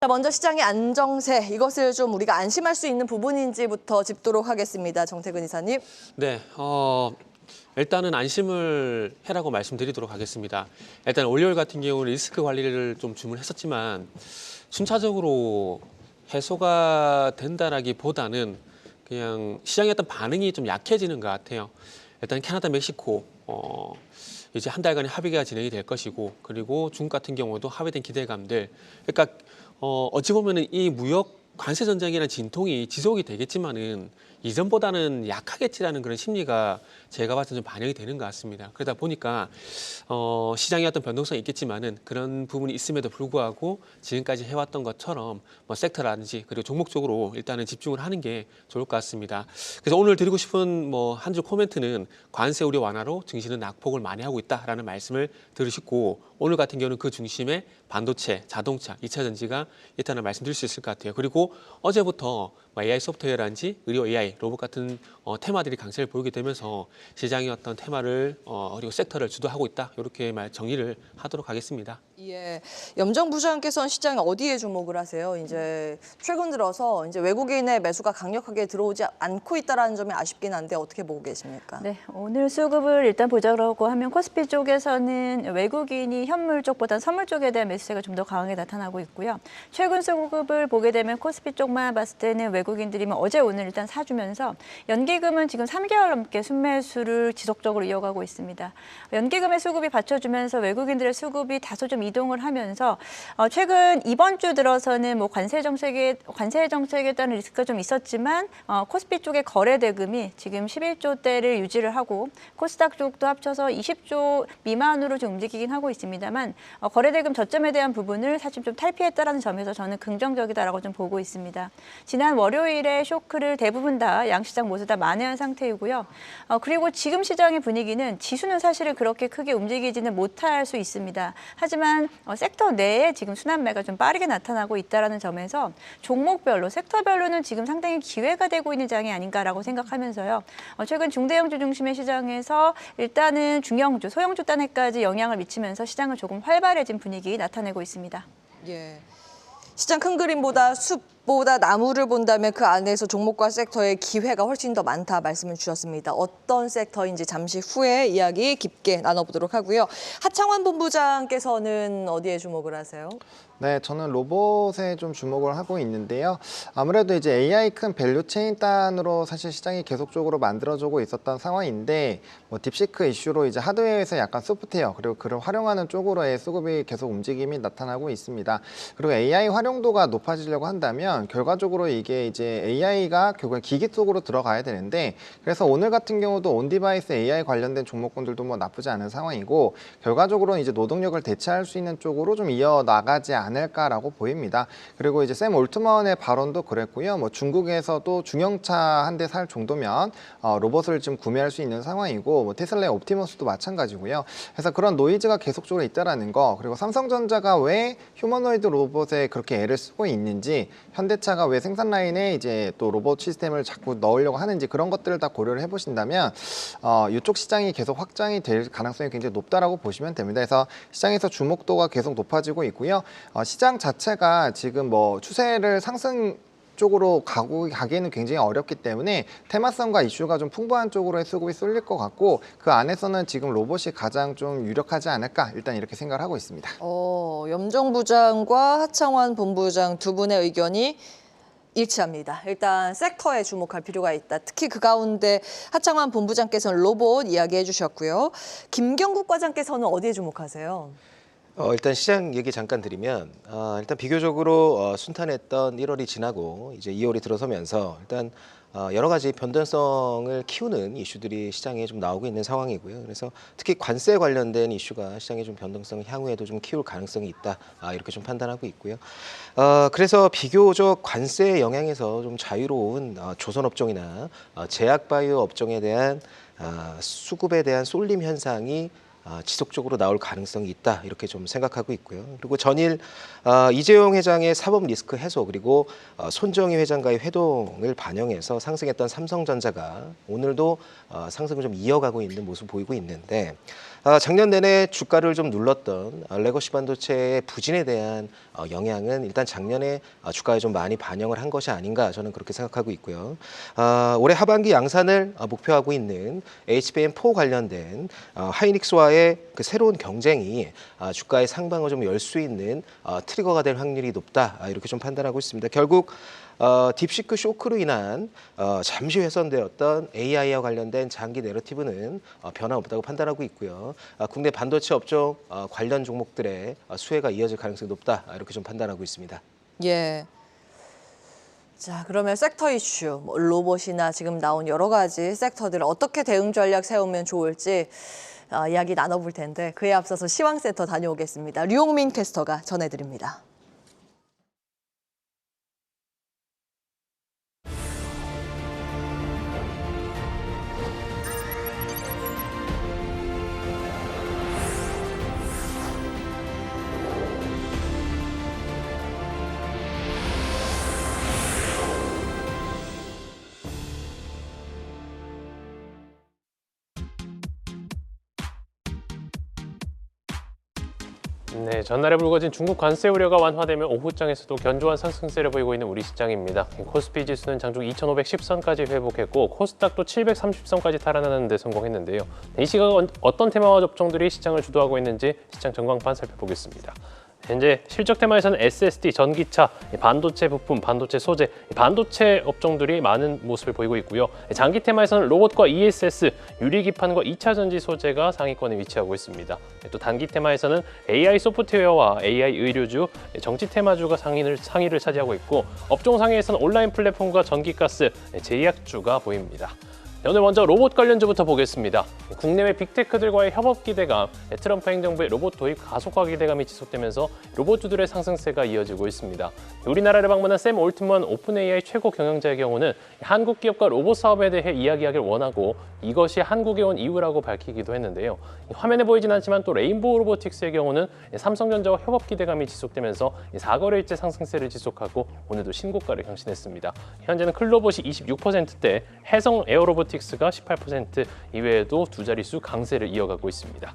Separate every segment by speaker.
Speaker 1: 자, 먼저 시장의 안정세, 이것을 좀 우리가 안심할 수 있는 부분인지부터 짚도록 하겠습니다. 정태근 이사님.
Speaker 2: 네, 일단은 안심을 해라고 말씀드리도록 하겠습니다. 일단 월요일 같은 경우는 리스크 관리를 좀 주문했었지만 순차적으로 해소가 된다라기보다는 그냥 시장의 어떤 반응이 좀 약해지는 것 같아요. 일단 캐나다, 멕시코 이제 한 달간의 합의가 진행이 될 것이고, 그리고 중국 같은 경우도 합의된 기대감들. 그러니까 어찌 보면은 이 무역 관세 전쟁이라는 진통이 지속이 되겠지만은 이전보다는 약하겠지라는 그런 심리가 제가 봤을 때 좀 반영이 되는 것 같습니다. 그러다 보니까 시장의 어떤 변동성이 있겠지만은 그런 부분이 있음에도 불구하고 지금까지 해왔던 것처럼 뭐 섹터라든지 그리고 종목적으로 일단은 집중을 하는 게 좋을 것 같습니다. 그래서 오늘 드리고 싶은 뭐 한 줄 코멘트는 관세 우려 완화로 증시는 낙폭을 많이 하고 있다라는 말씀을 들으시고, 오늘 같은 경우는 그 중심에 반도체, 자동차, 2차 전지가 있다는 말씀드릴 수 있을 것 같아요. 그리고 어제부터 AI 소프트웨어라든지 의료 AI, 로봇 같은 테마들이 강세를 보이게 되면서 시장의 어떤 테마를 그리고 섹터를 주도하고 있다, 이렇게 정리를 하도록 하겠습니다.
Speaker 1: 예, 염정 부장께서는 시장에 어디에 주목을 하세요? 이제 최근 들어서 이제 외국인의 매수가 강력하게 들어오지 않고 있다라는 점이 아쉽긴 한데 어떻게 보고 계십니까?
Speaker 3: 네, 오늘 수급을 일단 보자고 하면 코스피 쪽에서는 외국인이 현물 쪽보다 선물 쪽에 대한 매수세가 좀 더 강하게 나타나고 있고요. 최근 수급을 보게 되면 코스피 쪽만 봤을 때는 외국인들이 어제 오늘 일단 사주면서 연기금은 지금 3개월 넘게 순매수를 지속적으로 이어가고 있습니다. 연기금의 수급이 받쳐주면서 외국인들의 수급이 다소 좀 이동을 하면서 최근 이번 주 들어서는 뭐 관세 정책에 따른 리스크가 좀 있었지만 코스피 쪽의 거래 대금이 지금 11조대를 유지를 하고 코스닥 쪽도 합쳐서 20조 미만으로 좀 움직이긴 하고 있습니다만 거래 대금 저점에 대한 부분을 사실 좀 탈피했다라는 점에서 저는 긍정적이다라고 좀 보고 있습니다. 지난 월요일에 쇼크를 대부분 다 양시장 모두 다 만회한 상태이고요. 그리고 지금 시장의 분위기는 지수는 사실은 그렇게 크게 움직이지는 못할 수 있습니다. 하지만 섹터 내에 지금 순환매가 좀 빠르게 나타나고 있다는 점에서 종목별로, 섹터별로는 지금 상당히 기회가 되고 있는 장이 아닌가라고 생각하면서요. 최근 중대형주 중심의 시장에서 일단은 중형주, 소형주 단에까지 영향을 미치면서 시장은 조금 활발해진 분위기 나타내고 있습니다.
Speaker 1: 예. 시장 큰 그림보다 숲보다 나무를 본다면 그 안에서 종목과 섹터의 기회가 훨씬 더 많다 말씀을 주셨습니다. 어떤 섹터인지 잠시 후에 이야기 깊게 나눠보도록 하고요. 하창환 본부장께서는 어디에 주목을 하세요?
Speaker 4: 네, 저는 로봇에 좀 주목을 하고 있는데요. 아무래도 이제 AI 큰 밸류 체인 단으로 사실 시장이 계속적으로 만들어지고 있었던 상황인데, 뭐 딥시크 이슈로 이제 하드웨어에서 약간 소프트웨어 그리고 그를 활용하는 쪽으로의 수급이 계속 움직임이 나타나고 있습니다. 그리고 AI 활용도가 높아지려고 한다면 결과적으로 이게 이제 AI가 결국엔 기기 속으로 들어가야 되는데, 그래서 오늘 같은 경우도 온디바이스 AI 관련된 종목군들도 뭐 나쁘지 않은 상황이고, 결과적으로는 이제 노동력을 대체할 수 있는 쪽으로 좀 이어나가지 않을까라고 보입니다. 그리고 이제 샘 올트먼의 발언도 그랬고요. 뭐 중국에서도 중형차 한 대 살 정도면 로봇을 지금 구매할 수 있는 상황이고, 뭐 테슬라의 옵티머스도 마찬가지고요. 그래서 그런 노이즈가 계속적으로 있다라는 거, 그리고 삼성전자가 왜 휴머노이드 로봇에 그렇게 애를 쓰고 있는지, 현대차가 왜 생산 라인에 이제 또 로봇 시스템을 자꾸 넣으려고 하는지, 그런 것들을 다 고려를 해보신다면 이쪽 시장이 계속 확장이 될 가능성이 굉장히 높다라고 보시면 됩니다. 그래서 시장에서 주목도가 계속 높아지고 있고요. 시장 자체가 지금 뭐 추세를 상승 쪽으로 가기에는 굉장히 어렵기 때문에 테마성과 이슈가 좀 풍부한 쪽으로의 수급이 쏠릴 것 같고, 그 안에서는 지금 로봇이 가장 좀 유력하지 않을까, 일단 이렇게 생각을 하고 있습니다.
Speaker 1: 염정 부장과 하창환 본부장 두 분의 의견이 일치합니다. 일단 섹터에 주목할 필요가 있다. 특히 그 가운데 하창환 본부장께서는 로봇 이야기해 주셨고요. 김경국 과장께서는 어디에 주목하세요?
Speaker 5: 일단 시장 얘기 잠깐 드리면, 일단 비교적으로 순탄했던 1월이 지나고 이제 2월이 들어서면서 일단 여러 가지 변동성을 키우는 이슈들이 시장에 좀 나오고 있는 상황이고요. 그래서 특히 관세 관련된 이슈가 시장의 좀 변동성을 향후에도 좀 키울 가능성이 있다, 이렇게 좀 판단하고 있고요. 그래서 비교적 관세 영향에서 좀 자유로운 조선업종이나 제약바이오 업종에 대한 수급에 대한 쏠림 현상이 지속적으로 나올 가능성이 있다, 이렇게 좀 생각하고 있고요. 그리고 전일 이재용 회장의 사법 리스크 해소, 그리고 손정희 회장과의 회동을 반영해서 상승했던 삼성전자가 오늘도 상승을 좀 이어가고 있는 모습 보이고 있는데, 작년 내내 주가를 좀 눌렀던 레거시 반도체의 부진에 대한 영향은 일단 작년에 주가에 좀 많이 반영을 한 것이 아닌가 저는 그렇게 생각하고 있고요. 올해 하반기 양산을 목표하고 있는 HBM4 관련된 하이닉스와의 그 새로운 경쟁이 주가의 상방을 좀 열 수 있는 트리거가 될 확률이 높다 이렇게 좀 판단하고 있습니다. 결국 딥시크 쇼크로 인한 잠시 훼손되었던 AI와 관련된 장기 내러티브는 변함없다고 판단하고 있고요. 국내 반도체 업종 관련 종목들의 수혜가 이어질 가능성이 높다 이렇게 좀 판단하고 있습니다.
Speaker 1: 예. 자, 그러면 섹터 이슈, 뭐 로봇이나 지금 나온 여러 가지 섹터들을 어떻게 대응 전략 세우면 좋을지 이야기 나눠볼 텐데 그에 앞서서 시황센터 다녀오겠습니다. 류용민 캐스터가 전해드립니다.
Speaker 6: 네, 전날에 불거진 중국 관세 우려가 완화되며 오후장에서도 견조한 상승세를 보이고 있는 우리 시장입니다. 코스피 지수는 장중 2,510선까지 회복했고 코스닥도 730선까지 탈환하는 데 성공했는데요. 이 시각 어떤 테마와 업종들이 시장을 주도하고 있는지 시장 전광판 살펴보겠습니다. 현재 실적 테마에서는 SSD, 전기차, 반도체 부품, 반도체 소재, 반도체 업종들이 많은 모습을 보이고 있고요. 장기 테마에서는 로봇과 ESS, 유리기판과 2차 전지 소재가 상위권에 위치하고 있습니다. 또 단기 테마에서는 AI 소프트웨어와 AI 의료주, 정치 테마주가 상위를 차지하고 있고 업종 상위에서는 온라인 플랫폼과 전기가스, 제약주가 보입니다. 오늘 먼저 로봇 관련주부터 보겠습니다. 국내외 빅테크들과의 협업 기대감, 트럼프 행정부의 로봇 도입 가속화 기대감이 지속되면서 로봇주들의 상승세가 이어지고 있습니다. 우리나라를 방문한 샘 올트먼 오픈 AI 최고 경영자의 경우는 한국 기업과 로봇 사업에 대해 이야기하길 원하고 이것이 한국에 온 이유라고 밝히기도 했는데요. 화면에 보이진 않지만 또 레인보우 로보틱스의 경우는 삼성전자와 협업 기대감이 지속되면서 4거래일째 상승세를 지속하고 오늘도 신고가를 경신했습니다. 현재는 클로봇이 26%대, 해성 에어로보틱스가 18% 이외에도 두 자릿수 강세를 이어가고 있습니다.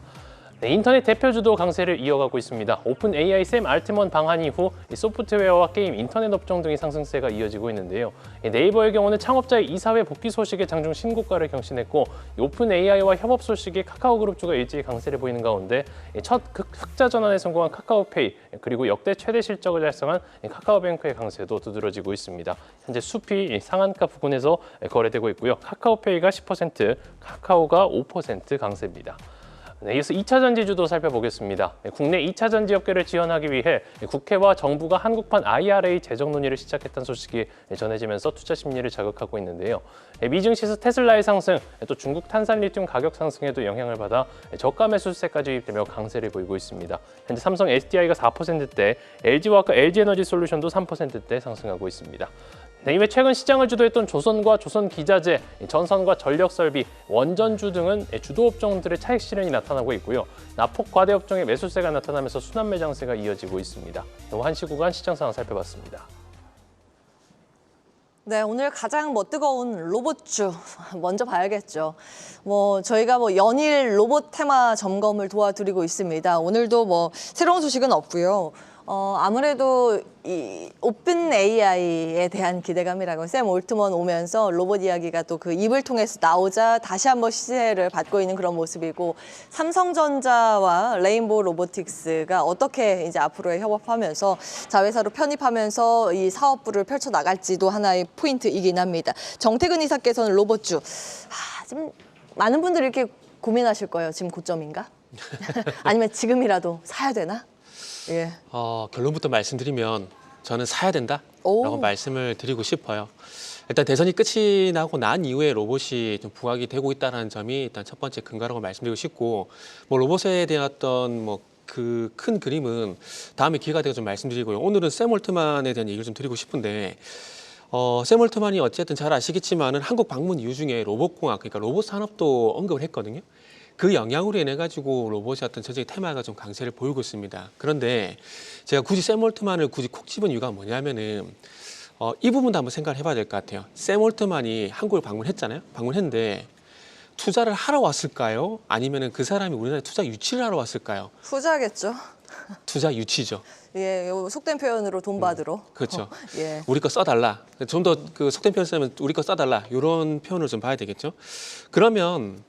Speaker 6: 네, 인터넷 대표주도 강세를 이어가고 있습니다. 오픈 AI 샘 알트먼 방한 이후 소프트웨어와 게임, 인터넷 업종 등의 상승세가 이어지고 있는데요. 네이버의 경우는 창업자의 이사회 복귀 소식에 장중 신고가를 경신했고 오픈 AI와 협업 소식에 카카오그룹주가 일제히 강세를 보이는 가운데 첫 흑자 전환에 성공한 카카오페이 그리고 역대 최대 실적을 달성한 카카오뱅크의 강세도 두드러지고 있습니다. 현재 숲이 상한가 부근에서 거래되고 있고요. 카카오페이가 10%, 카카오가 5% 강세입니다. 네, 이어서 2차 전지주도 살펴보겠습니다. 국내 2차 전지 업계를 지원하기 위해 국회와 정부가 한국판 IRA 제정 논의를 시작했다는 소식이 전해지면서 투자 심리를 자극하고 있는데요. 미증시에서 테슬라의 상승, 또 중국 탄산 리튬 가격 상승에도 영향을 받아 저가 매수세까지 유입되며 강세를 보이고 있습니다. 현재 삼성 SDI가 4%대, LG화학과 LG에너지 솔루션도 3%대 상승하고 있습니다. 네, 이외 최근 시장을 주도했던 조선과 조선기자재, 전선과 전력설비, 원전주 등은 주도 업종들의 차익 실현이 나타나고 있고요. 나폭 과대 업종의 매수세가 나타나면서 순환 매장세가 이어지고 있습니다. 한시 구간 시장 상황 살펴봤습니다.
Speaker 1: 네, 오늘 가장 뜨거운 로봇주 먼저 봐야겠죠. 저희가 연일 로봇 테마 점검을 도와드리고 있습니다. 오늘도 새로운 소식은 없고요. 아무래도 이 오픈 AI에 대한 기대감이라고 샘 올트먼 오면서 로봇 이야기가 또 그 입을 통해서 나오자 다시 한번 시세를 받고 있는 그런 모습이고 삼성전자와 레인보우 로보틱스가 어떻게 이제 앞으로의 협업하면서 자회사로 편입하면서 이 사업부를 펼쳐 나갈지도 하나의 포인트이긴 합니다. 정태근 이사께서는 로봇주 지금 많은 분들이 이렇게 고민하실 거예요. 지금 고점인가? 아니면 지금이라도 사야 되나? 예.
Speaker 2: 결론부터 말씀드리면 저는 사야 된다라고
Speaker 1: 오.
Speaker 2: 말씀을 드리고 싶어요. 일단 대선이 끝이 나고 난 이후에 로봇이 좀 부각이 되고 있다는 점이 일단 첫 번째 근거라고 말씀드리고 싶고 로봇에 대한 어떤 그 큰 그림은 다음에 기회가 되어 좀 말씀드리고요. 오늘은 샘 올트만에 대한 얘기를 좀 드리고 싶은데 샘 올트만이 어쨌든 잘 아시겠지만은 한국 방문 이유 중에 로봇공학 그러니까 로봇 산업도 언급을 했거든요. 그 영향으로 인해 가지고 로봇의 어떤 전체적인 테마가 좀 강세를 보이고 있습니다. 그런데 제가 굳이 샘 올트만을 굳이 콕 집은 이유가 뭐냐면은 이 부분도 한번 생각을 해봐야 될 것 같아요. 샘 올트만이 한국을 방문했잖아요. 방문했는데 투자를 하러 왔을까요? 아니면은 그 사람이 우리나라에 투자 유치를 하러 왔을까요?
Speaker 1: 후자겠죠.
Speaker 2: 투자 유치죠.
Speaker 1: 예, 요 속된 표현으로 돈 받으러.
Speaker 2: 그렇죠.
Speaker 1: 예.
Speaker 2: 우리 거 써달라. 좀 더 그 속된 표현 쓰면 우리 거 써달라. 이런 표현을 좀 봐야 되겠죠. 그러면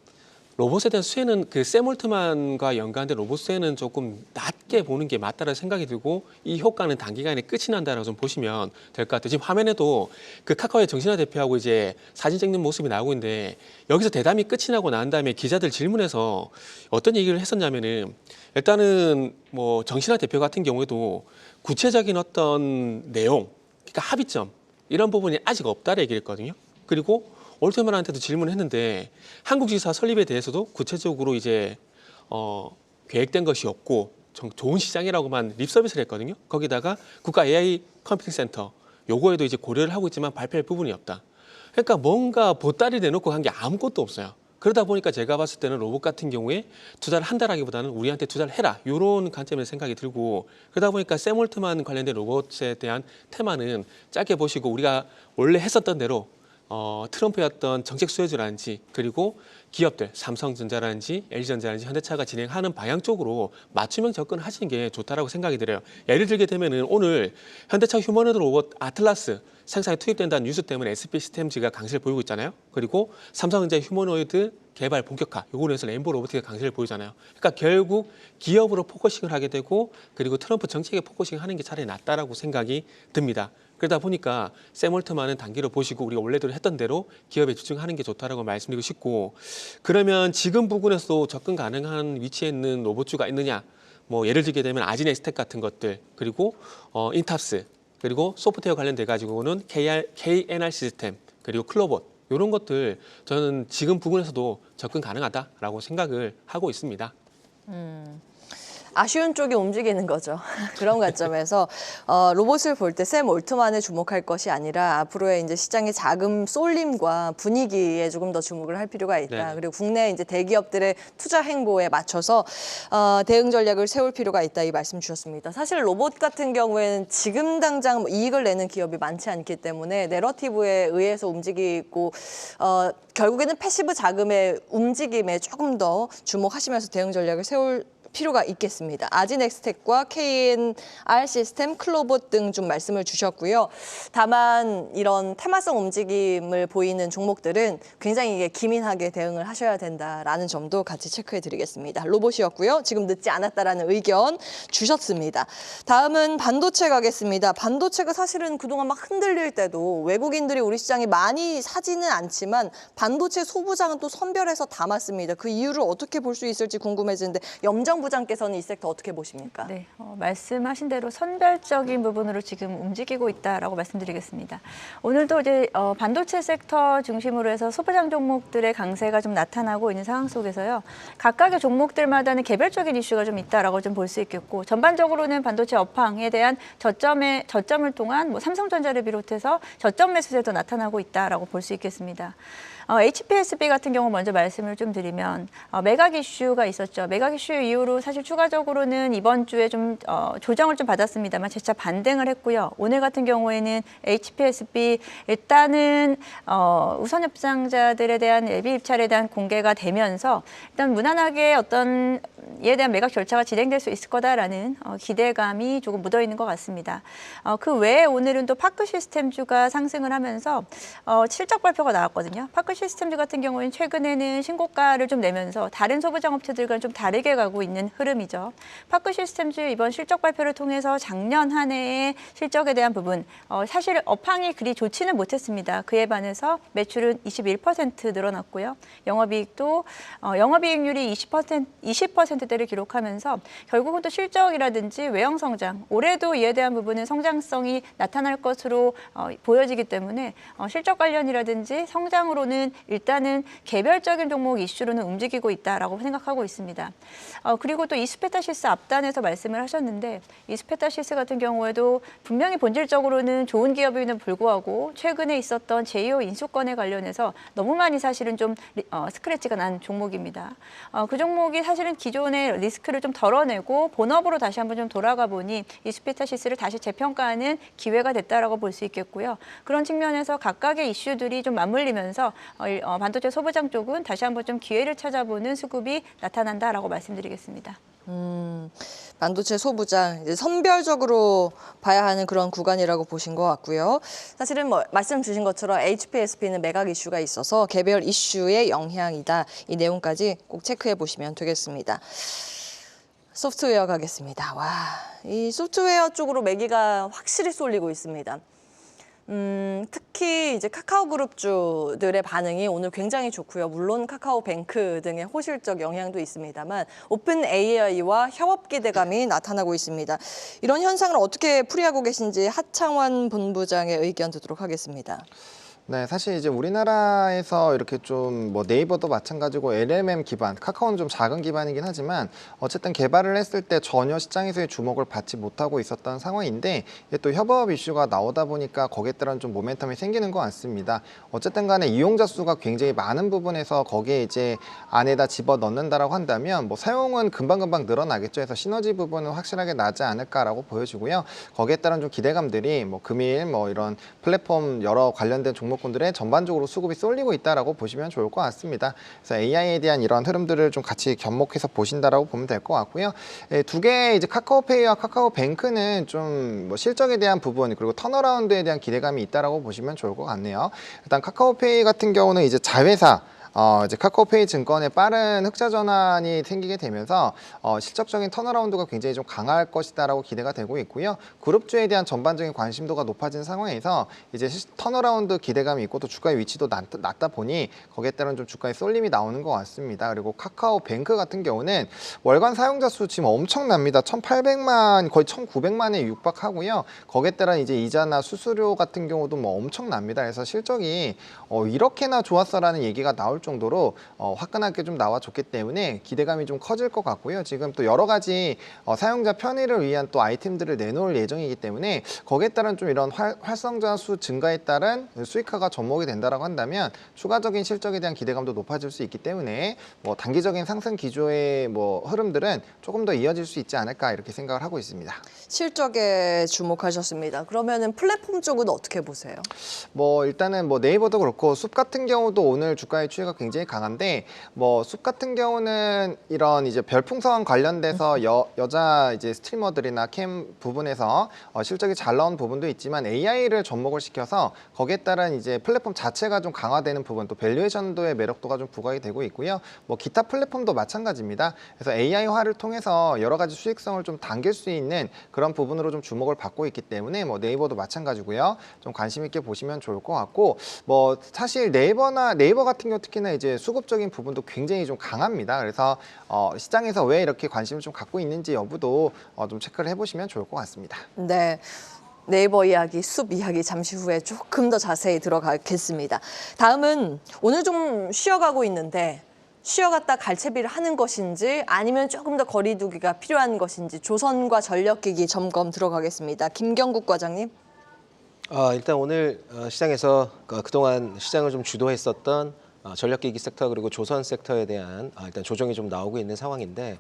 Speaker 2: 로봇에 대한 수혜는 그 샘 올트만과 연관된 로봇 수혜는 조금 낮게 보는 게 맞다는 생각이 들고 이 효과는 단기간에 끝이 난다라고 좀 보시면 될 것 같아요. 지금 화면에도 그 카카오의 정신화 대표하고 이제 사진 찍는 모습이 나오고 있는데 여기서 대담이 끝이 나고 난 다음에 기자들 질문에서 어떤 얘기를 했었냐면은 일단은 뭐 정신화 대표 같은 경우에도 구체적인 어떤 내용, 그러니까 합의점 이런 부분이 아직 없다는 얘기를 했거든요. 그리고 올트만한테도 질문을 했는데 한국 지사 설립에 대해서도 구체적으로 이제 계획된 것이 없고 좋은 시장이라고만 립 서비스를 했거든요. 거기다가 국가 AI 컴퓨팅 센터 요거에도 이제 고려를 하고 있지만 발표할 부분이 없다. 그러니까 뭔가 보따리 내놓고 한 게 아무것도 없어요. 그러다 보니까 제가 봤을 때는 로봇 같은 경우에 투자를 한다라기보다는 우리한테 투자를 해라 이런 관점에서 생각이 들고 그러다 보니까 샘 올트만 관련된 로봇에 대한 테마는 짧게 보시고 우리가 원래 했었던 대로 트럼프의 어떤 정책 수혜주라든지 그리고 기업들 삼성전자라든지 LG전자라든지 현대차가 진행하는 방향 쪽으로 맞춤형 접근하시는 게 좋다라고 생각이 들어요. 예를 들게 되면은 오늘 현대차 휴머노id 로봇 아틀라스 생산에 투입된다는 뉴스 때문에 SP 시스템즈가 강세를 보이고 있잖아요. 그리고 삼성전자 휴머노이드 개발 본격화, 요거로 해서 레인보우 로보틱스가 강세를 보이잖아요. 그러니까 결국 기업으로 포커싱을 하게 되고 그리고 트럼프 정책에 포커싱하는 게 차라리 낫다라고 생각이 듭니다. 그러다 보니까 샘 올트만은 단기로 보시고 우리가 원래대로 했던 대로 기업에 집중하는 게 좋다라고 말씀드리고 싶고 그러면 지금 부분에서도 접근 가능한 위치에 있는 로봇주가 있느냐? 뭐 예를 들게 되면 아지네스텍 같은 것들 그리고 인탑스 그리고 소프트웨어 관련돼 가지고는 KNR 시스템 그리고 클로봇 이런 것들 저는 지금 부분에서도 접근 가능하다라고 생각을 하고 있습니다.
Speaker 1: 아쉬운 쪽이 움직이는 거죠. 그런 관점에서 로봇을 볼 때 샘 올트만에 주목할 것이 아니라 앞으로의 이제 시장의 자금 쏠림과 분위기에 조금 더 주목을 할 필요가 있다.
Speaker 2: 네네.
Speaker 1: 그리고 국내 이제 대기업들의 투자 행보에 맞춰서 대응 전략을 세울 필요가 있다 이 말씀 주셨습니다. 사실 로봇 같은 경우에는 지금 당장 뭐 이익을 내는 기업이 많지 않기 때문에 내러티브에 의해서 움직이고 결국에는 패시브 자금의 움직임에 조금 더 주목하시면서 대응 전략을 세울 필요가 있겠습니다. 아지넥스텍과 KNR 시스템, 클로봇 등 좀 말씀을 주셨고요. 다만 이런 테마성 움직임을 보이는 종목들은 굉장히 이게 기민하게 대응을 하셔야 된다라는 점도 같이 체크해 드리겠습니다. 로봇이었고요. 지금 늦지 않았다라는 의견 주셨습니다. 다음은 반도체 가겠습니다. 반도체가 사실은 그동안 막 흔들릴 때도 외국인들이 우리 시장에 많이 사지는 않지만 반도체 소부장은 또 선별해서 담았습니다. 그 이유를 어떻게 볼 수 있을지 궁금해지는데 염정 부장께서는 이 섹터 어떻게 보십니까?
Speaker 3: 네, 말씀하신 대로 선별적인 부분으로 지금 움직이고 있다라고 말씀드리겠습니다. 오늘도 이제 반도체 섹터 중심으로 해서 소부장 종목들의 강세가 좀 나타나고 있는 상황 속에서요. 각각의 종목들마다는 개별적인 이슈가 좀 있다라고 좀 볼 수 있겠고 전반적으로는 반도체 업황에 대한 저점을 통한 뭐 삼성전자를 비롯해서 저점 매수세도 나타나고 있다라고 볼 수 있겠습니다. HPSB 같은 경우 먼저 말씀을 좀 드리면 매각 이슈가 있었죠. 매각 이슈 이후로 사실 추가적으로는 이번 주에 좀 조정을 좀 받았습니다만 재차 반등을 했고요. 오늘 같은 경우에는 HPSB 일단은 우선 협상자들에 대한 예비 입찰에 대한 공개가 되면서 일단 무난하게 어떤 이에 대한 매각 절차가 진행될 수 있을 거다라는 기대감이 조금 묻어 있는 것 같습니다. 그 외에 오늘은 또 파크 시스템주가 상승을 하면서 실적 발표가 나왔거든요. 파크 시스템주 같은 경우에는 최근에는 신고가를 좀 내면서 다른 소부장 업체들과는 좀 다르게 가고 있는 흐름이죠. 파크 시스템주 이번 실적 발표를 통해서 작년 한 해의 실적에 대한 부분 사실 업황이 그리 좋지는 못했습니다. 그에 반해서 매출은 21% 늘어났고요. 영업이익률이 20%대를 기록하면서 결국은 또 실적이라든지 외형 성장, 올해도 이에 대한 부분은 성장성이 나타날 것으로 보여지기 때문에 실적 관련이라든지 성장으로는 일단은 개별적인 종목 이슈로는 움직이고 있다라고 생각하고 있습니다. 그리고 또 이스페타시스 앞단에서 말씀을 하셨는데 이스페타시스 같은 경우에도 분명히 본질적으로는 좋은 기업임에도 불구하고 최근에 있었던 제2호 인수권에 관련해서 너무 많이 사실은 좀 스크래치가 난 종목입니다. 그 종목이 사실은 기존의 리스크를 좀 덜어내고 본업으로 다시 한번 좀 돌아가 보니 이스페타시스를 다시 재평가하는 기회가 됐다라고 볼 수 있겠고요. 그런 측면에서 각각의 이슈들이 좀 맞물리면서 반도체 소부장 쪽은 다시 한번 좀 기회를 찾아보는 수급이 나타난다라고 말씀드리겠습니다.
Speaker 1: 반도체 소부장 이제 선별적으로 봐야 하는 그런 구간이라고 보신 것 같고요. 사실은 뭐 말씀 주신 것처럼 HPSP는 매각 이슈가 있어서 개별 이슈의 영향이다. 이 내용까지 꼭 체크해 보시면 되겠습니다. 소프트웨어 가겠습니다. 와, 이 소프트웨어 쪽으로 매기가 확실히 쏠리고 있습니다. 특히 이제 카카오그룹주들의 반응이 오늘 굉장히 좋고요. 물론 카카오뱅크 등의 호실적 영향도 있습니다만 오픈 AI와 협업 기대감이 나타나고 있습니다. 이런 현상을 어떻게 풀이하고 계신지 하창원 본부장의 의견 듣도록 하겠습니다.
Speaker 4: 네, 사실 이제 우리나라에서 이렇게 좀 뭐 네이버도 마찬가지고 LLM 기반, 카카오는 좀 작은 기반이긴 하지만 어쨌든 개발을 했을 때 전혀 시장에서의 주목을 받지 못하고 있었던 상황인데 이게 또 협업 이슈가 나오다 보니까 거기에 따른 좀 모멘텀이 생기는 것 같습니다. 어쨌든 간에 이용자 수가 굉장히 많은 부분에서 거기에 이제 안에다 집어 넣는다라고 한다면 뭐 사용은 금방금방 늘어나겠죠. 해서 시너지 부분은 확실하게 나지 않을까라고 보여지고요. 거기에 따른 좀 기대감들이 뭐 금일 뭐 이런 플랫폼 여러 관련된 종목군들의 전반적으로 수급이 쏠리고 있다라고 보시면 좋을 것 같습니다. 그래서 AI에 대한 이런 흐름들을 좀 같이 접목해서 보신다라고 보면 될 것 같고요. 두 개 이제 카카오페이와 카카오뱅크는 좀 뭐 실적에 대한 부분 그리고 턴어라운드에 대한 기대감이 있다라고 보시면 좋을 것 같네요. 일단 카카오페이 같은 경우는 이제 자회사 이제 카카오페이 증권의 빠른 흑자 전환이 생기게 되면서 실적적인 턴어라운드가 굉장히 좀 강할 것이다라고 기대가 되고 있고요. 그룹주에 대한 전반적인 관심도가 높아진 상황에서 이제 턴어라운드 기대감이 있고 또 주가의 위치도 낮다 보니 거기에 따른 좀 주가의 쏠림이 나오는 것 같습니다. 그리고 카카오뱅크 같은 경우는 월간 사용자 수 지금 엄청납니다. 1,800만 거의 1,900만에 육박하고요. 거기에 따른 이제 이자나 수수료 같은 경우도 뭐 엄청납니다. 그래서 실적이 이렇게나 좋았어라는 얘기가 나올 정도로 화끈하게 좀 나와줬기 때문에 기대감이 좀 커질 것 같고요. 지금 또 여러 가지 사용자 편의를 위한 또 아이템들을 내놓을 예정이기 때문에 거기에 따른 좀 이런 활성자 수 증가에 따른 수익화가 접목이 된다라고 한다면 추가적인 실적에 대한 기대감도 높아질 수 있기 때문에 뭐 단기적인 상승 기조의 뭐 흐름들은 조금 더 이어질 수 있지 않을까 이렇게 생각을 하고 있습니다.
Speaker 1: 실적에 주목하셨습니다. 그러면은 플랫폼 쪽은 어떻게 보세요?
Speaker 4: 뭐 일단은 뭐 네이버도 그렇고 숲 같은 경우도 오늘 주가의 추이가 굉장히 강한데 뭐 숲 같은 경우는 이런 이제 별풍선 관련돼서 여자 이제 스트리머들이나 캠 부분에서 실적이 잘 나온 부분도 있지만 AI를 접목을 시켜서 거기에 따른 이제 플랫폼 자체가 좀 강화되는 부분 또 밸류에이션도의 매력도가 좀 부각이 되고 있고요. 뭐 기타 플랫폼도 마찬가지입니다. 그래서 AI화를 통해서 여러 가지 수익성을 좀 당길 수 있는 그런 부분으로 좀 주목을 받고 있기 때문에 뭐 네이버도 마찬가지고요. 좀 관심 있게 보시면 좋을 것 같고 뭐 사실 네이버 같은 경우 특히나 이제 수급적인 부분도 굉장히 좀 강합니다. 그래서 시장에서 왜 이렇게 관심을 좀 갖고 있는지 여부도 좀 체크를 해보시면 좋을 것 같습니다.
Speaker 1: 네. 네이버 이야기, 숲 이야기 잠시 후에 조금 더 자세히 들어가겠습니다. 다음은 오늘 좀 쉬어가고 있는데 쉬어갔다 갈채비를 하는 것인지 아니면 조금 더 거리두기가 필요한 것인지 조선과 전력기기 점검 들어가겠습니다. 김경국 과장님.
Speaker 5: 일단 오늘 시장에서 그동안 시장을 좀 주도했었던 전력기기 섹터 그리고 조선 섹터에 대한 일단 조정이 좀 나오고 있는 상황인데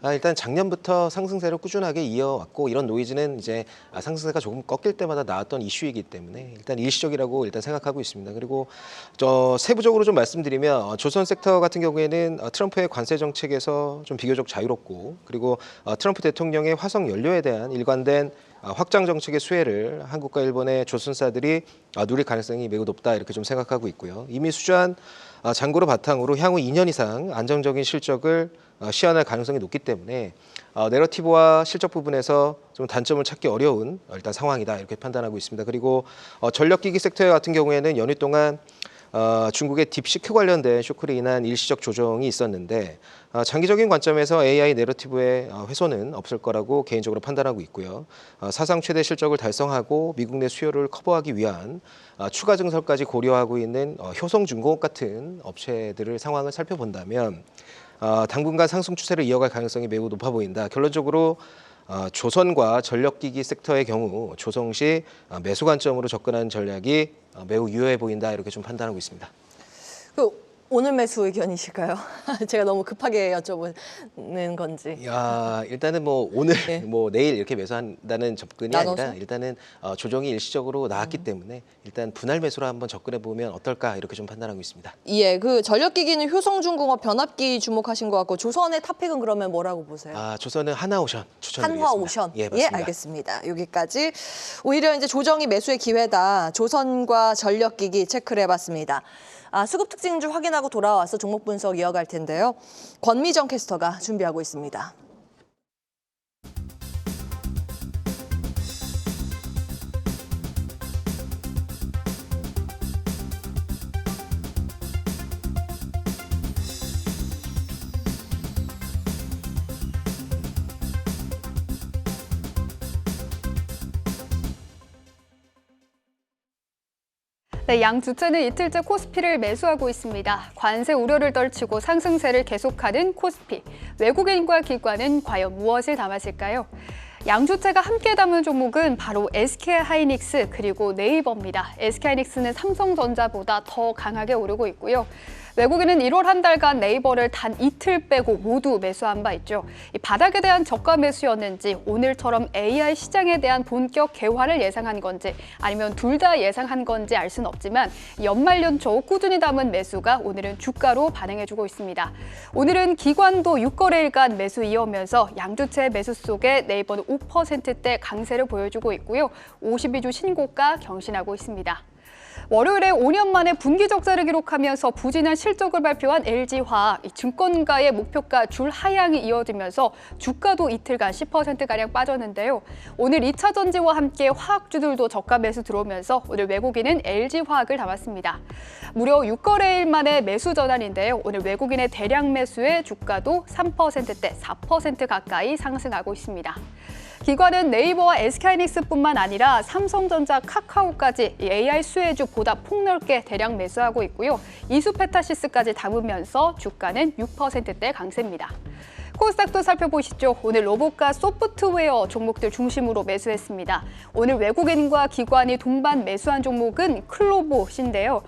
Speaker 5: 일단 작년부터 상승세를 꾸준하게 이어왔고 이런 노이즈는 이제 상승세가 조금 꺾일 때마다 나왔던 이슈이기 때문에 일단 일시적이라고 일단 생각하고 있습니다. 그리고 세부적으로 좀 말씀드리면 조선 섹터 같은 경우에는 트럼프의 관세 정책에서 좀 비교적 자유롭고 그리고 트럼프 대통령의 화석 연료에 대한 일관된 확장 정책의 수혜를 한국과 일본의 조선사들이 누릴 가능성이 매우 높다 이렇게 좀 생각하고 있고요. 이미 수주한 잔고를 바탕으로 향후 2년 이상 안정적인 실적을 시현할 가능성이 높기 때문에 내러티브와 실적 부분에서 좀 단점을 찾기 어려운 일단 상황이다 이렇게 판단하고 있습니다. 그리고 전력기기 섹터 같은 경우에는 연휴 동안 중국의 딥시크 관련된 쇼크로 인한 일시적 조정이 있었는데 장기적인 관점에서 AI 내러티브의 훼손은 없을 거라고 개인적으로 판단하고 있고요. 사상 최대 실적을 달성하고 미국 내 수요를 커버하기 위한 추가 증설까지 고려하고 있는 효성중공업 같은 업체들을 상황을 살펴본다면 당분간 상승 추세를 이어갈 가능성이 매우 높아 보인다. 결론적으로 조선과 전력기기 섹터의 경우 조성시 매수 관점으로 접근하는 전략이 매우 유효해 보인다 이렇게 좀 판단하고 있습니다.
Speaker 1: 오늘 매수 의견이실까요? 제가 너무 급하게 여쭤보는 건지.
Speaker 5: 야, 일단은 뭐 오늘
Speaker 1: 네.
Speaker 5: 뭐 내일 이렇게 매수한다는 접근이
Speaker 1: 나눠서?
Speaker 5: 아니라 일단은 조정이 일시적으로 나왔기 때문에 일단 분할 매수로 한번 접근해 보면 어떨까 이렇게 좀 판단하고 있습니다.
Speaker 1: 예, 그 전력기기는 효성중공업 변압기 주목하신 것 같고 조선의 탑픽은 그러면 뭐라고 보세요?
Speaker 5: 조선은 하나오션 추천드리겠습니다.
Speaker 1: 한화오션.
Speaker 5: 예, 맞습니다.
Speaker 1: 알겠습니다. 여기까지. 오히려 이제 조정이 매수의 기회다. 조선과 전력기기 체크를 해봤습니다. 수급 특징주 확인하고 돌아와서 종목 분석 이어갈 텐데요. 권미정 캐스터가 준비하고 있습니다.
Speaker 7: 네, 양 주체는 이틀째 코스피를 매수하고 있습니다. 관세 우려를 떨치고 상승세를 계속하는 코스피. 외국인과 기관은 과연 무엇을 담았을까요? 양 주체가 함께 담은 종목은 바로 SK하이닉스 그리고 네이버입니다. SK하이닉스는 삼성전자보다 더 강하게 오르고 있고요. 외국인은 1월 한 달간 네이버를 단 이틀 빼고 모두 매수한 바 있죠. 이 바닥에 대한 저가 매수였는지 오늘처럼 AI 시장에 대한 본격 개화를 예상한 건지 아니면 둘 다 예상한 건지 알 수는 없지만 연말 연초 꾸준히 담은 매수가 오늘은 주가로 반응해주고 있습니다. 오늘은 기관도 6거래일간 매수 이어오면서 양주체 매수 속에 네이버는 5%대 강세를 보여주고 있고요. 52주 신고가 경신하고 있습니다. 월요일에 5년 만에 분기 적자를 기록하면서 부진한 실적을 발표한 LG화학, 증권가의 목표가 줄 하향이 이어지면서 주가도 이틀간 10%가량 빠졌는데요. 오늘 2차 전지와 함께 화학주들도 저가 매수 들어오면서 오늘 외국인은 LG화학을 담았습니다. 무려 6거래일 만에 매수 전환인데요. 오늘 외국인의 대량 매수에 주가도 3%대 4% 가까이 상승하고 있습니다. 기관은 네이버와 SK하이닉스뿐만 아니라 삼성전자, 카카오까지 AI 수혜주 보다 폭넓게 대량 매수하고 있고요. 이수페타시스까지 담으면서 주가는 6%대 강세입니다. 코스닥도 살펴보시죠. 오늘 로봇과 소프트웨어 종목들 중심으로 매수했습니다. 오늘 외국인과 기관이 동반 매수한 종목은 클로봇인데요.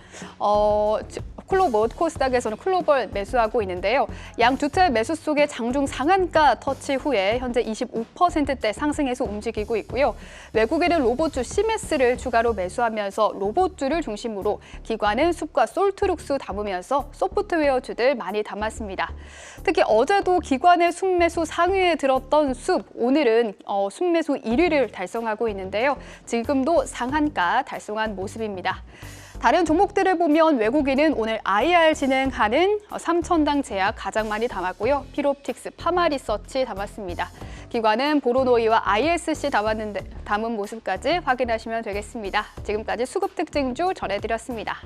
Speaker 7: 클로봇 코스닥에서는 클로벌 매수하고 있는데요. 양 주체 매수 속에 장중 상한가 터치 후에 현재 25%대 상승해서 움직이고 있고요. 외국인은 로봇주 시메스를 추가로 매수하면서 로봇주를 중심으로 기관은 숲과 솔트룩스 담으면서 소프트웨어주들 많이 담았습니다. 특히 어제도 기관의 순매수 상위에 들었던 숲, 오늘은 순매수 1위를 달성하고 있는데요. 지금도 상한가 달성한 모습입니다. 다른 종목들을 보면 외국인은 오늘 IR 진행하는 삼천당 제약 가장 많이 담았고요. 피롭틱스, 파마리서치 담았습니다. 기관은 보로노이와 ISC 담은 모습까지 확인하시면 되겠습니다. 지금까지 수급 특징주 전해드렸습니다.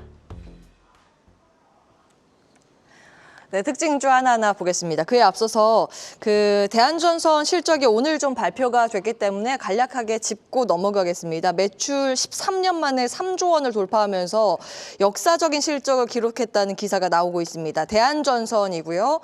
Speaker 1: 네, 특징주 하나하나 보겠습니다. 그에 앞서서 대한전선 실적이 오늘 좀 발표가 됐기 때문에 간략하게 짚고 넘어가겠습니다. 매출 13년 만에 3조 원을 돌파하면서 역사적인 실적을 기록했다는 기사가 나오고 있습니다. 대한전선이고요.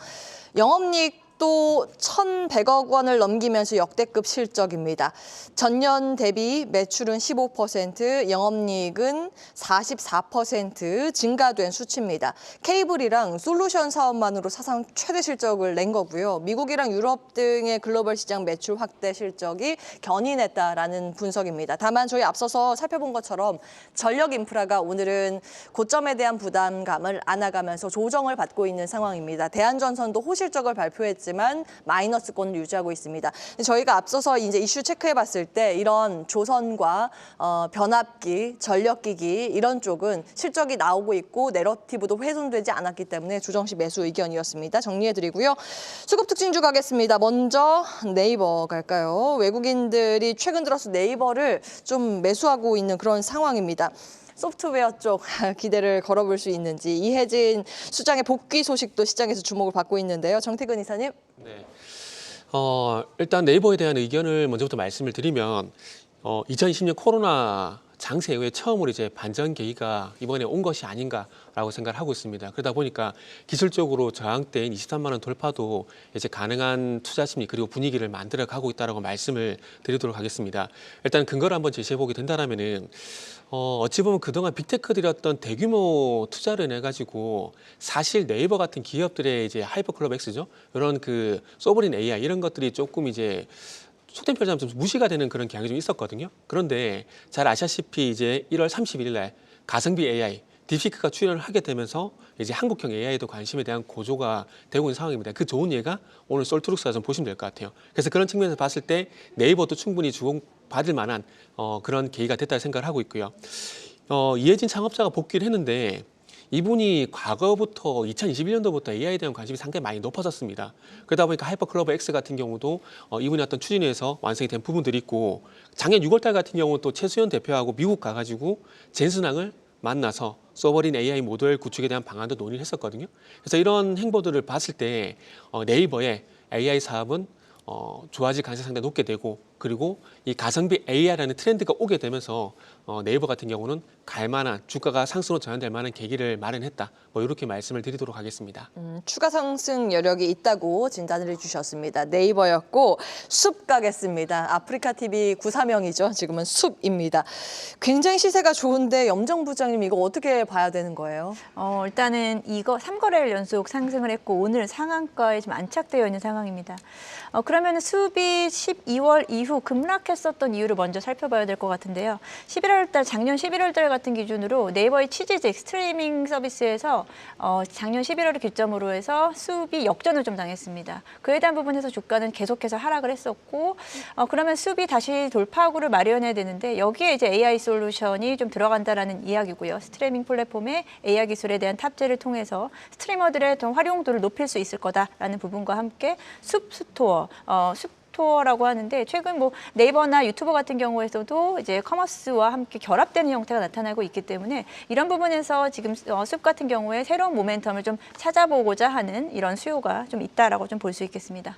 Speaker 1: 영업이익 또 1,100억 원을 넘기면서 역대급 실적입니다. 전년 대비 매출은 15%, 영업이익은 44% 증가된 수치입니다. 케이블이랑 솔루션 사업만으로 사상 최대 실적을 낸 거고요. 미국이랑 유럽 등의 글로벌 시장 매출 확대 실적이 견인했다라는 분석입니다. 다만 저희 앞서서 살펴본 것처럼 전력 인프라가 오늘은 고점에 대한 부담감을 안아가면서 조정을 받고 있는 상황입니다. 대한전선도 호실적을 발표했지만 마이너스권을 유지하고 있습니다. 저희가 앞서서 이제 이슈 체크해봤을 때 이런 조선과 변압기, 전력기기 이런 쪽은 실적이 나오고 있고 내러티브도 훼손되지 않았기 때문에 조정시 매수 의견이었습니다. 정리해드리고요. 수급 특징주 가겠습니다. 먼저 네이버 갈까요? 외국인들이 최근 들어서 네이버를 좀 매수하고 있는 그런 상황입니다. 소프트웨어 쪽 기대를 걸어볼 수 있는지 이혜진 수장의 복귀 소식도 시장에서 주목을 받고 있는데요. 정태근 이사님.
Speaker 2: 네. 일단 네이버에 대한 의견을 먼저부터 말씀을 드리면 2020년 코로나 장세 이후에 처음으로 이제 반전 계기가 이번에 온 것이 아닌가라고 생각을 하고 있습니다. 그러다 보니까 기술적으로 저항대인 23만 원 돌파도 이제 가능한 투자 심리 그리고 분위기를 만들어 가고 있다라고 말씀을 드리도록 하겠습니다. 일단 근거를 한번 제시해 보게 된다면은 어찌 보면 그동안 빅테크들이 어떤 대규모 투자를 내가지고 사실 네이버 같은 기업들의 이제 하이퍼클럽 X죠. 이런 그 소브린 AI 이런 것들이 조금 이제 속된 표현하면 좀 무시가 되는 그런 경향이 좀 있었거든요. 그런데 잘 아시다시피 이제 1월 31일 날 가성비 AI 딥시크가 출연을 하게 되면서 이제 한국형 AI에도 관심에 대한 고조가 되고 있는 상황입니다. 그 좋은 예가 오늘 솔트룩스가 좀 보시면 될 것 같아요. 그래서 그런 측면에서 봤을 때 네이버도 충분히 주목받을 만한 그런 계기가 됐다 생각을 하고 있고요. 이혜진 창업자가 복귀를 했는데 이분이 과거부터 2021년도부터 AI에 대한 관심이 상당히 많이 높아졌습니다. 그러다 보니까 하이퍼클러버 X 같은 경우도 이분이 어떤 추진에서 완성이 된 부분들이 있고 작년 6월달 같은 경우는 또 최수연 대표하고 미국 가가지고 젠슨항을 만나서 소버린 AI 모델 구축에 대한 방안도 논의를 했었거든요. 그래서 이런 행보들을 봤을 때 네이버의 AI 사업은 좋아질 가능성이 상당히 높게 되고 그리고 이 가성비 AI라는 트렌드가 오게 되면서 네이버 같은 경우는 갈만한 주가가 상승으로 전환될 만한 계기를 마련했다. 뭐 이렇게 말씀을 드리도록 하겠습니다.
Speaker 1: 추가 상승 여력이 있다고 진단을 해주셨습니다. 네이버였고 숲 가겠습니다. 아프리카 TV 구사명이죠. 지금은 숲입니다. 굉장히 시세가 좋은데 염정 부장님 이거 어떻게 봐야 되는 거예요?
Speaker 3: 일단은 이거 3거래일 연속 상승을 했고 오늘 상한가에 지금 안착되어 있는 상황입니다. 그러면 숲이 12월 이후 급락했었던 이유를 먼저 살펴봐야 될 것 같은데요. 11월 달, 작년 11월 달 같은 기준으로 네이버의 취지직 스트리밍 서비스에서 작년 11월을 기점으로 해서 숲이 역전을 좀 당했습니다. 그에 대한 부분에서 주가는 계속해서 하락을 했었고 그러면 숲이 다시 돌파구를 마련해야 되는데 여기에 이제 AI 솔루션이 좀 들어간다라는 이야기고요. 스트리밍 플랫폼의 AI 기술에 대한 탑재를 통해서 스트리머들의 좀 활용도를 높일 수 있을 거다라는 부분과 함께 숲 스토어, 스토어라고 하는데 최근 뭐 네이버나 유튜브 같은 경우에서도 이제 커머스와 함께 결합되는 형태가 나타나고 있기 때문에 이런 부분에서 지금 숲 같은 경우에 새로운 모멘텀을 좀 찾아보고자 하는 이런 수요가 좀 있다라고 좀 볼 수 있겠습니다.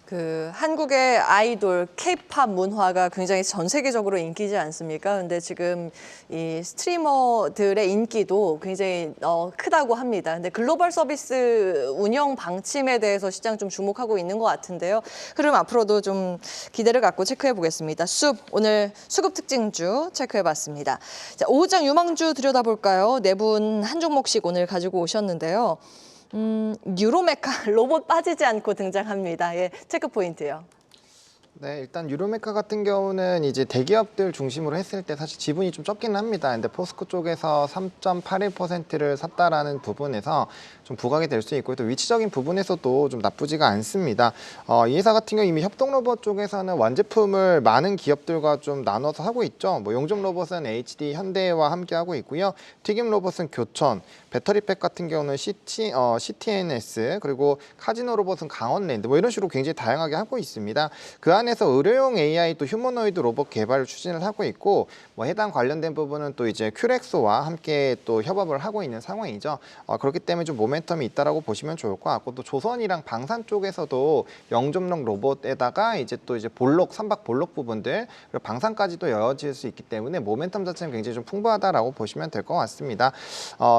Speaker 1: 그 한국의 아이돌 K-팝 문화가 굉장히 전 세계적으로 인기지 않습니까? 근데 지금 이 스트리머들의 인기도 굉장히 크다고 합니다. 근데 글로벌 서비스 운영 방침에 대해서 시장 좀 주목하고 있는 것 같은데요. 그럼 앞으로도 좀 기대를 갖고 체크해 보겠습니다. 숲 오늘 수급 특징주 체크해 봤습니다. 자, 오후장 유망주 들여다볼까요? 네 분 한 종목씩 오늘 가지고 오셨는데요. 뉴로메카 로봇 빠지지 않고 등장합니다. 예, 체크 포인트요.
Speaker 4: 네, 일단 유로메카 같은 경우는 이제 대기업들 중심으로 했을 때 사실 지분이 좀 적긴 합니다. 근데 포스코 쪽에서 3.81%를 샀다라는 부분에서 좀 부각이 될 수 있고 또 위치적인 부분에서도 좀 나쁘지가 않습니다. 이 회사 같은 경우 이미 협동로봇 쪽에서는 완제품을 많은 기업들과 좀 나눠서 하고 있죠. 뭐 용접 로봇은 HD 현대와 함께 하고 있고요. 튀김 로봇은 교천, 배터리팩 같은 경우는 CTNS 그리고 카지노 로봇은 강원랜드 뭐 이런 식으로 굉장히 다양하게 하고 있습니다. 그 안에서 의료용 AI 또 휴머노이드 로봇 개발을 추진을 하고 있고 뭐 해당 관련된 부분은 또 이제 큐렉소와 함께 또 협업을 하고 있는 상황이죠. 그렇기 때문에 좀 모멘텀이 있다라고 보시면 좋을 것 같고 또 조선이랑 방산 쪽에서도 영접용 로봇에다가 이제 또 이제 볼록 삼박 볼록 부분들 그리고 방산까지도 이어질 수 있기 때문에 모멘텀 자체는 굉장히 좀 풍부하다라고 보시면 될 것 같습니다.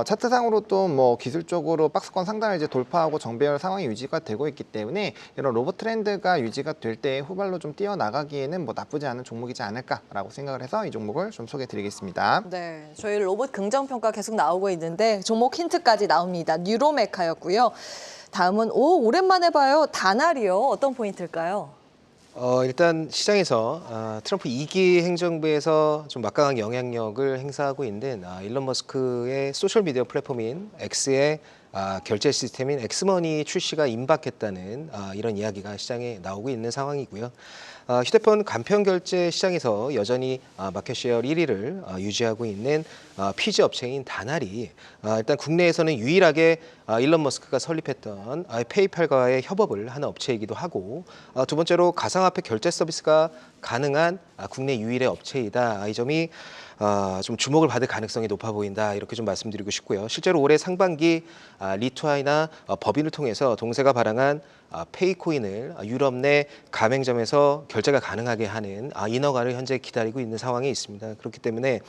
Speaker 4: 차트상으로 또 뭐 기술적으로 박스권 상단을 이제 돌파하고 정배열 상황이 유지가 되고 있기 때문에 이런 로봇 트렌드가 유지가 될 때 후발로 좀 뛰어나가기에는 뭐 나쁘지 않은 종목이지 않을까라고 생각을 해서 이 종목을 좀 소개해드리겠습니다.
Speaker 1: 네, 저희 로봇 긍정평가 계속 나오고 있는데 종목 힌트까지 나옵니다. 뉴로메카였고요. 다음은 오랜만에 봐요. 다날이요. 어떤 포인트일까요?
Speaker 5: 일단 시장에서 트럼프 2기 행정부에서 좀 막강한 영향력을 행사하고 있는 일론 머스크의 소셜미디어 플랫폼인 X의 결제 시스템인 엑스머니 출시가 임박했다는 이런 이야기가 시장에 나오고 있는 상황이고요. 휴대폰 간편 결제 시장에서 여전히 마켓 셰어 1위를 유지하고 있는 피지 업체인 다날이 일단 국내에서는 유일하게 일론 머스크가 설립했던 페이팔과의 협업을 하는 업체이기도 하고 두 번째로 가상화폐 결제 서비스가 가능한 국내 유일의 업체이다. 이 점이 좀 주목을 받을 가능성이 높아 보인다. 이렇게 좀 말씀드리고 싶고요. 실제로 올해 상반기 리투아이나 법인을 통해서 동세가 발행한 페이코인을 유럽 내 가맹점에서 결제가 가능하게 하는 인허가를 현재 기다리고 있는 상황에 있습니다. 그렇기 때문에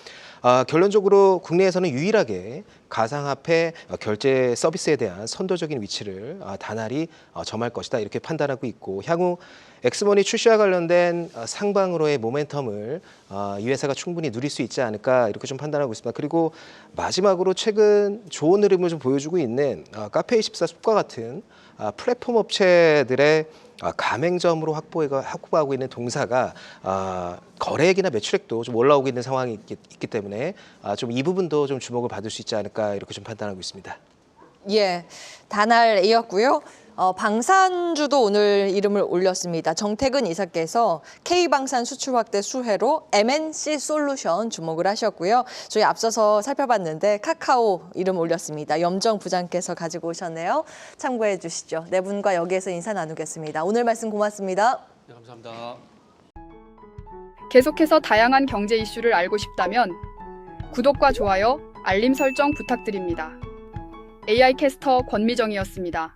Speaker 5: 결론적으로 국내에서는 유일하게 가상화폐 결제 서비스에 대한 선도적인 위치를 다날이 점할 것이다 이렇게 판단하고 있고, 향후 엑스머니 출시와 관련된 상방으로의 모멘텀을 이 회사가 충분히 누릴 수 있지 않을까 이렇게 좀 판단하고 있습니다. 그리고 마지막으로 최근 좋은 흐름을 좀 보여주고 있는 카페24 숲과 같은 플랫폼 업체들의 가맹점으로 확보하고 있는 동사가 거래액이나 매출액도 좀 올라오고 있는 상황이 있기 때문에 좀 이 부분도 좀 주목을 받을 수 있지 않을까 이렇게 좀 판단하고 있습니다.
Speaker 1: 예, 다날이었고요. 방산주도 오늘 이름을 올렸습니다. 정태근 이사께서 K방산 수출 확대 수혜로 MNC 솔루션 주목을 하셨고요. 저희 앞서서 살펴봤는데 카카오 이름 올렸습니다. 염정 부장께서 가지고 오셨네요. 참고해 주시죠. 네 분과 여기에서 인사 나누겠습니다. 오늘 말씀 고맙습니다.
Speaker 2: 네, 감사합니다.
Speaker 7: 계속해서 다양한 경제 이슈를 알고 싶다면 구독과 좋아요, 알림 설정 부탁드립니다. AI 캐스터 권미정이었습니다.